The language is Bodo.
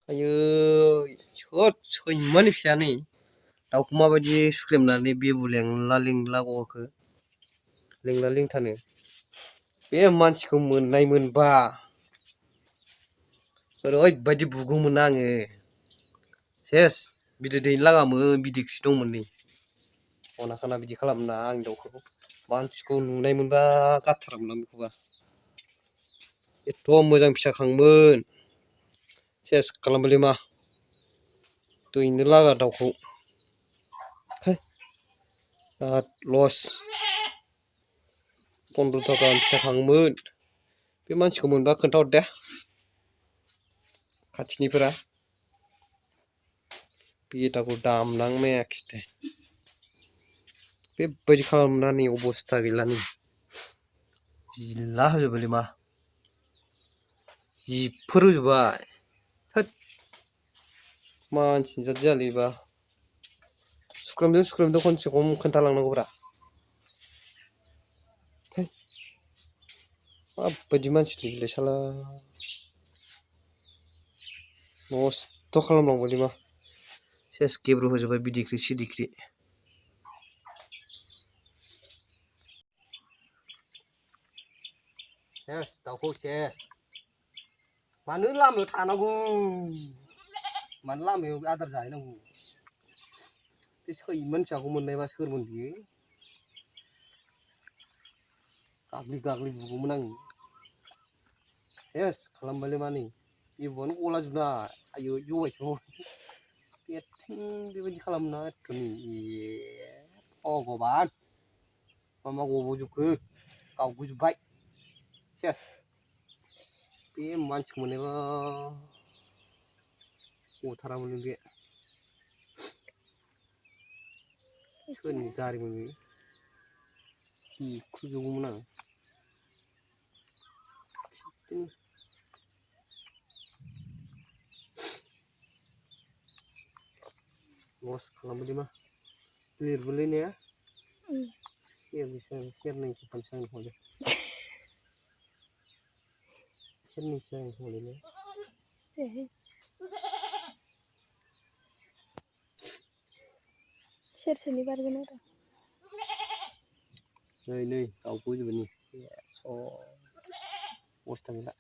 आयै सोर सैमानि फिसाया नै दाउखौ माबायदि सुख्रेमनानै बेबु लेंला लिंला गखो लिंला लिंथानो बे मानसिखौ मोननाय मोनबा ओरैबायदि बुगौमोन आङो सेस बिदै दैनो लागामोन बिदैखोसो दंमोन नै खना खना बिदि खालामना आंनि दाउखौ मानसिखौ नुनाय मोनबा गारथारगौमोन आं बेखौबा एथ' मोजां फिसा खांमोन सेस खालामबायलै मा दैनो लागा दाउखौ बिराद लस 15 गाहाम फिसा खाङोमोन बे मानसिखौ मोनबा खोन्थाहर दे खाथिनिफोरा बेटाखौ दामनांनायाखिसै बेबायदि खालामनानै अबस्था गैला नै जिला होजोबबायलै मा जिबफोर होजोब्बाय होद मानसिनि जाद जायालै बा सुख्रेमदों खनसे खम खोन्थालांनांगौब्रा माबायदि मानसिलै बेलाय साला नस्थ' खालामलांबायलै मा सेस गेब्रु होजोब्बाय बिदिख्रि सिदिख्रि सेस दाउखौ सेस मानो लामायाव थानांगौ मानो लामायाव आदार जाहैनांगौ बे सैमानि फिसाखौ मोननायबा सोरमोन बियो गाग्लि गाग्लि बुगौमोन आङो सेस खालामबायलै मा नै बेबुआनो गलाजोबनाय आयै जगायसो बेथिं बेबायदि खालामना ए भगबान मा गबावजोबखो गावगोजोब्बाय सेस बे मानसिखौ मोननायबा गथारामोन बे सोरनि गारिमोन बे बिख्रुजोबगौमोन आं लस खालामबायलै मा लिरबोलै ने सेरनैसो सेरथामसो आंनो हरदो सेरनैसो आंनो हरदो ने सेरसेनि बारगोन आरो नै गावगोजोबबाय नै अबस्था गैला